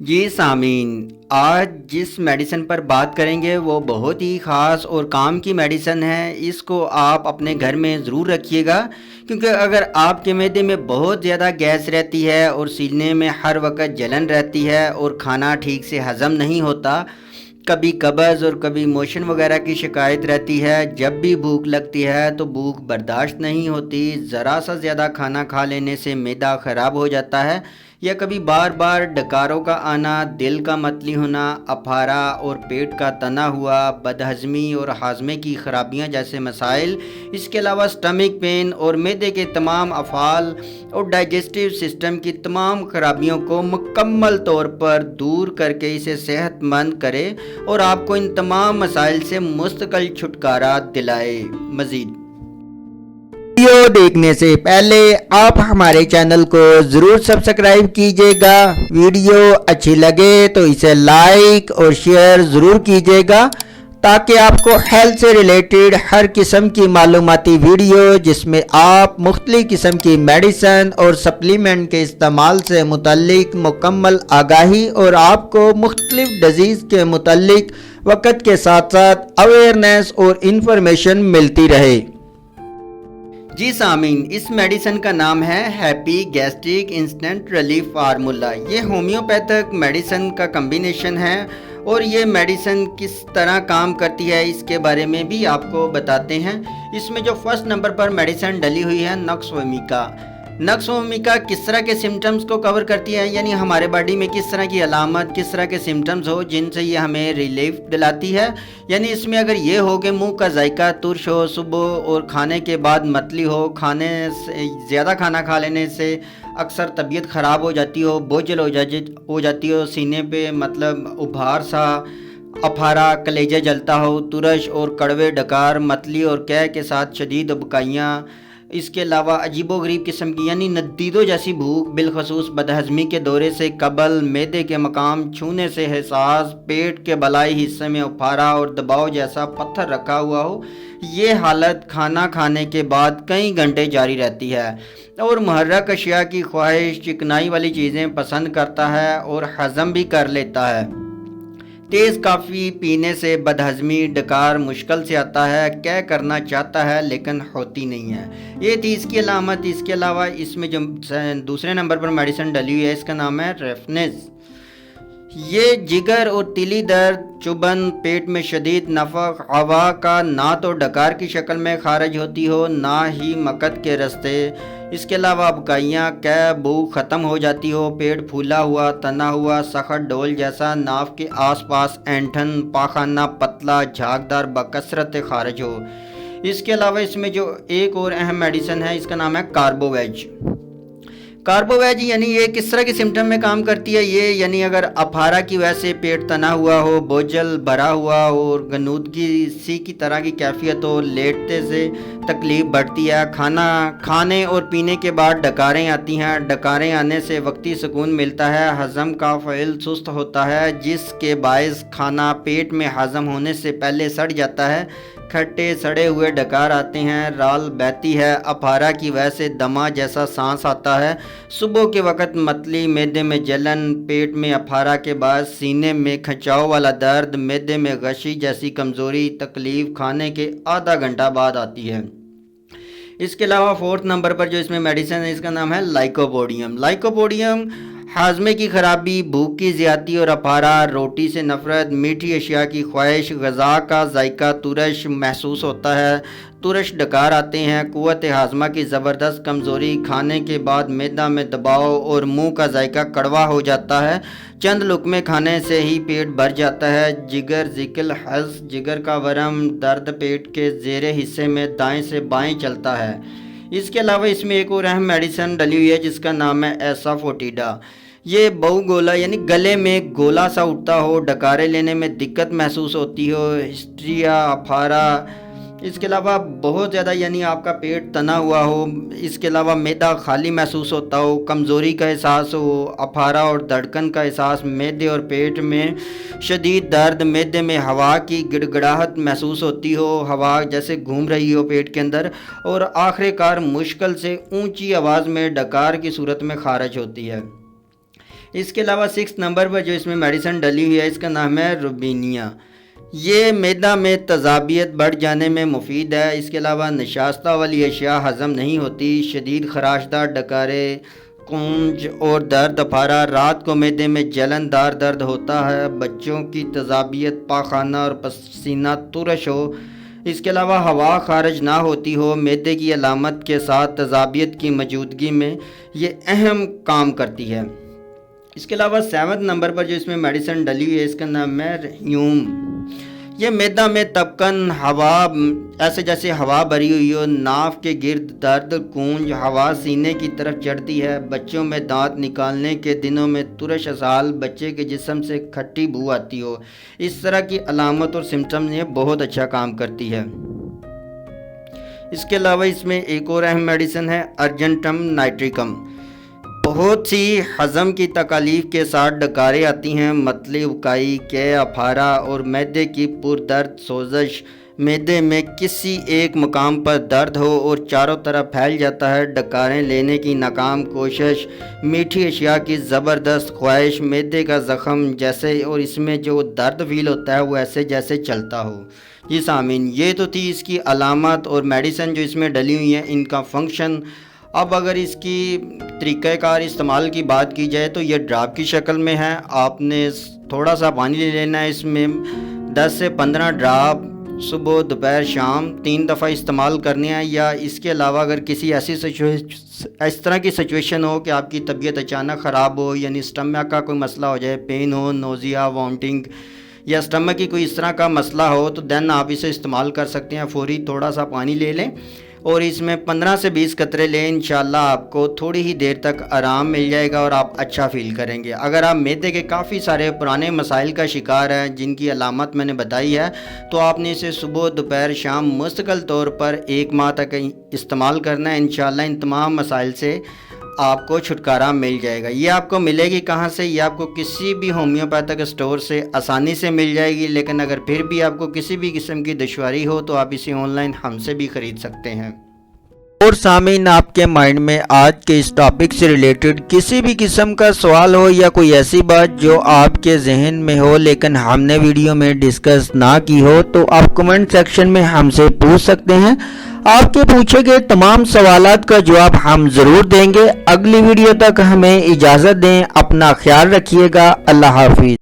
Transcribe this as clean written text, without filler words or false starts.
جی سامعین، آج جس میڈیسن پر بات کریں گے وہ بہت ہی خاص اور کام کی میڈیسن ہے۔ اس کو آپ اپنے گھر میں ضرور رکھیے گا، کیونکہ اگر آپ کے معدے میں بہت زیادہ گیس رہتی ہے اور سینے میں ہر وقت جلن رہتی ہے اور کھانا ٹھیک سے ہضم نہیں ہوتا، کبھی قبض اور کبھی موشن وغیرہ کی شکایت رہتی ہے، جب بھی بھوک لگتی ہے تو بھوک برداشت نہیں ہوتی، ذرا سا زیادہ کھانا کھا لینے سے معدہ خراب ہو جاتا ہے، یا کبھی بار بار ڈکاروں کا آنا، دل کا متلی ہونا، اپھارا اور پیٹ کا تنا ہوا، بدہضمی اور ہاضمے کی خرابیاں جیسے مسائل، اس کے علاوہ سٹمک پین اور معدے کے تمام افعال اور ڈائجسٹیو سسٹم کی تمام خرابیوں کو مکمل طور پر دور کر کے اسے صحت مند کرے اور آپ کو ان تمام مسائل سے مستقل چھٹکارا دلائے۔ مزید ویڈیو دیکھنے سے پہلے آپ ہمارے چینل کو ضرور سبسکرائب کیجئے گا، ویڈیو اچھی لگے تو اسے لائک اور شیئر ضرور کیجئے گا تاکہ آپ کو ہیلتھ سے ریلیٹڈ ہر قسم کی معلوماتی ویڈیو جس میں آپ مختلف قسم کی میڈیسن اور سپلیمنٹ کے استعمال سے متعلق مکمل آگاہی اور آپ کو مختلف ڈیزیز کے متعلق وقت کے ساتھ ساتھ اویئرنیس اور انفارمیشن ملتی رہے۔ جی سامعین، اس میڈیسن کا نام ہے happy gastric instant relief formula. یہ ہومیوپیتھک میڈیسن کا کمبینیشن ہے اور یہ میڈیسن کس طرح کام کرتی ہے اس کے بارے میں بھی آپ کو بتاتے ہیں۔ اس میں جو فرسٹ نمبر پر میڈیسن ڈلی ہوئی ہے نکس وومیکا۔ نکس وومیکا کس طرح کے سمٹمز کو کور کرتی ہے، یعنی ہمارے باڈی میں کس طرح کی علامت، کس طرح کے سمٹمز ہو جن سے یہ ہمیں ریلیف دلاتی ہے۔ یعنی اس میں اگر یہ ہو کہ منہ کا ذائقہ ترش ہو، صبح اور کھانے کے بعد متلی ہو، کھانے سے زیادہ کھانا کھا لینے سے اکثر طبیعت خراب ہو جاتی ہو، بوجھل ہو جاتی ہو، سینے پہ مطلب ابھار سا، اپھارا، کلیجہ جلتا ہو، ترش اور کڑوے ڈکار، متلی اور قے کے ساتھ شدید ابکائیاں، اس کے علاوہ عجیب و غریب قسم کی یعنی ندیدوں جیسی بھوک، بالخصوص بدہضمی کے دورے سے قبل، معدے کے مقام چھونے سے حساس، پیٹ کے بالائی حصے میں اپھارا اور دباؤ جیسا پتھر رکھا ہوا ہو، یہ حالت کھانا کھانے کے بعد کئی گھنٹے جاری رہتی ہے، اور محرک اشیاء کی خواہش، چکنائی والی چیزیں پسند کرتا ہے اور ہضم بھی کر لیتا ہے۔ تیز کافی پینے سے بدہضمی، ڈکار مشکل سے آتا ہے، قے کرنا چاہتا ہے لیکن ہوتی نہیں ہے، یہ تھی اس کی علامت۔ اس کے علاوہ اس میں جو دوسرے نمبر پر میڈیسن ڈلی ہوئی ہے اس کا نام ہے ریفنز۔ یہ جگر اور تیلی درد، چبھن، پیٹ میں شدید نفخ، ہوا کا نہ تو ڈکار کی شکل میں خارج ہوتی ہو نہ ہی مقعد کے رستے، اس کے علاوہ ابکائیاں، قے، بھوک ختم ہو جاتی ہو، پیٹ پھولا ہوا، تنا ہوا، سخت ڈول جیسا، ناف کے آس پاس اینٹھن، پاخانہ پتلا جھاگدار بکثرت خارج ہو۔ اس کے علاوہ اس میں جو ایک اور اہم میڈیسن ہے اس کا نام ہے کاربوویج۔ کاربوویج یعنی یہ کس طرح کے سمٹم میں کام کرتی ہے، یہ یعنی اگر اپھارا کی وجہ سے پیٹ تنا ہوا ہو، بوجھل بھرا ہوا ہو اور غنودگی سی کی طرح کی کیفیت ہو، لیٹتے سے تکلیف بڑھتی ہے، کھانا کھانے اور پینے کے بعد ڈکاریں آتی ہیں، ڈکاریں آنے سے وقتی سکون ملتا ہے، ہضم کا فعل سست ہوتا ہے جس کے باعث کھانا پیٹ میں ہضم ہونے سے پہلے سڑ جاتا ہے، کھٹے سڑے ہوئے ڈکار آتے ہیں، رال بہتی ہے، اپھارا کی وجہ سے دمہ جیسا سانس آتا ہے، صبح کے وقت متلی، معدے میں جلن، پیٹ میں اپھارا کے بعد سینے میں کھنچاؤ والا درد، معدے میں غشی جیسی کمزوری، تکلیف کھانے کے آدھا گھنٹہ بعد آتی ہے۔ اس کے علاوہ فورتھ نمبر پر جو اس میں میڈیسن ہے اس کا نام ہے لائکوپوڈیم۔ لائکوپوڈیم ہاضمے کی خرابی، بھوک کی زیادتی اور اپھارا، روٹی سے نفرت، میٹھی اشیاء کی خواہش، غذا کا ذائقہ ترش محسوس ہوتا ہے، ترش ڈکار آتے ہیں، قوت ہاضمہ کی زبردست کمزوری، کھانے کے بعد معدہ میں دباؤ اور منہ کا ذائقہ کڑوا ہو جاتا ہے، چند لقمے کھانے سے ہی پیٹ بھر جاتا ہے، جگر ذکل حز، جگر کا ورم، درد پیٹ کے زیر حصے میں دائیں سے بائیں چلتا ہے۔ اس کے علاوہ اس میں ایک اور اہم میڈیسن ڈلی ہوئی ہے جس کا نام ہے ایسا فوٹیڈا۔ یہ بہو گولا یعنی گلے میں گولا سا اٹھتا ہو، ڈکارے لینے میں دقت محسوس ہوتی ہو، ہسٹریا، اپھارا، اس کے علاوہ بہت زیادہ یعنی آپ کا پیٹ تنا ہوا ہو، اس کے علاوہ معدہ خالی محسوس ہوتا ہو، کمزوری کا احساس ہو، اپھارا اور دھڑکن کا احساس، معدے اور پیٹ میں شدید درد، معدے میں ہوا کی گڑگڑاہٹ محسوس ہوتی ہو، ہوا جیسے گھوم رہی ہو پیٹ کے اندر، اور آخر کار مشکل سے اونچی آواز میں ڈکار کی صورت میں خارج ہوتی ہے۔ اس کے علاوہ 6 نمبر پر جو اس میں میڈیسن ڈلی ہوئی ہے اس کا نام ہے روبینیا. یہ معدہ میں تیزابیت بڑھ جانے میں مفید ہے. اس کے علاوہ نشاستہ والی اشیاء ہضم نہیں ہوتی. شدید خراش دار ڈکارے، کونج اور درد اپارہ، رات کو معدے میں جلن دار درد ہوتا ہے، بچوں کی تیزابیت، پاخانہ اور پسینہ ترش ہو. اس کے علاوہ ہوا خارج نہ ہوتی ہو. معدے کی علامت کے ساتھ تیزابیت کی موجودگی میں یہ اہم کام کرتی ہے. اس کے علاوہ 7 نمبر پر جو اس میں میڈیسن ڈلی ہوئی ہے اس کا نام ہے ریوم. یہ معدہ میں تپکن، ہوا ایسے جیسے ہوا بھری ہوئی ہو، ناف کے گرد درد، کونج، ہوا سینے کی طرف چڑھتی ہے، بچوں میں دانت نکالنے کے دنوں میں ترش اسہال، بچے کے جسم سے کھٹی بو آتی ہو. اس طرح کی علامت اور سمٹم یہ بہت اچھا کام کرتی ہے. اس کے علاوہ اس میں ایک اور اہم میڈیسن ہے ارجنٹم نائٹریکم. بہت سی ہضم کی تکالیف کے ساتھ ڈکاریں آتی ہیں، متلی، اکائی، قے، اپارہ اور معدے کی پردرد سوزش. معدے میں کسی ایک مقام پر درد ہو اور چاروں طرف پھیل جاتا ہے. ڈکاریں لینے کی ناکام کوشش، میٹھی اشیاء کی زبردست خواہش، معدے کا زخم جیسے، اور اس میں جو درد فیل ہوتا ہے وہ ایسے جیسے چلتا ہو. جی سامعین، یہ تو تھی اس کی علامات اور میڈیسن جو اس میں ڈلی ہوئی ہیں، ان کا فنکشن. اب اگر اس کی طریقہ کار استعمال کی بات کی جائے تو یہ ڈراپ کی شکل میں ہے. آپ نے تھوڑا سا پانی لے لینا ہے، اس میں 10 سے 15 ڈراپ صبح، دوپہر، شام 3 دفعہ استعمال کرنے ہیں. یا اس کے علاوہ اگر کسی اس طرح کی سچویشن ہو کہ آپ کی طبیعت اچانک خراب ہو، یعنی اسٹمک کا کوئی مسئلہ ہو جائے، پین ہو، نوزیا، وامٹنگ یا اسٹمک کی کوئی اس طرح کا مسئلہ ہو، تو دین آپ اسے استعمال کر سکتے ہیں. فوری تھوڑا سا پانی لے لیں اور اس میں 15 سے 20 قطرے لیں. انشاءاللہ آپ کو تھوڑی ہی دیر تک آرام مل جائے گا اور آپ اچھا فیل کریں گے. اگر آپ معدے کے کافی سارے پرانے مسائل کا شکار ہیں جن کی علامت میں نے بتائی ہے، تو آپ نے اسے صبح، دوپہر، شام مستقل طور پر 1 ماہ تک استعمال کرنا ہے. انشاءاللہ ان تمام مسائل سے آپ کو چھٹکارا مل جائے گا. یہ آپ کو ملے گی کہاں سے؟ یہ آپ کو کسی بھی ہومیوپیتھک اسٹور سے آسانی سے مل جائے گی. لیکن اگر پھر بھی آپ کو کسی بھی قسم کی دشواری ہو تو آپ اسے آن لائن ہم سے بھی خرید سکتے ہیں. اور سامعین، آپ کے مائنڈ میں آج کے اس ٹاپک سے ریلیٹڈ کسی بھی قسم کا سوال ہو یا کوئی ایسی بات جو آپ کے ذہن میں ہو لیکن ہم نے ویڈیو میں ڈسکس نہ کی ہو، تو آپ کمنٹ سیکشن میں ہم سے پوچھ سکتے ہیں. آپ کے پوچھے گئے تمام سوالات کا جواب ہم ضرور دیں گے. اگلی ویڈیو تک ہمیں اجازت دیں. اپنا خیال رکھیے گا. اللہ حافظ.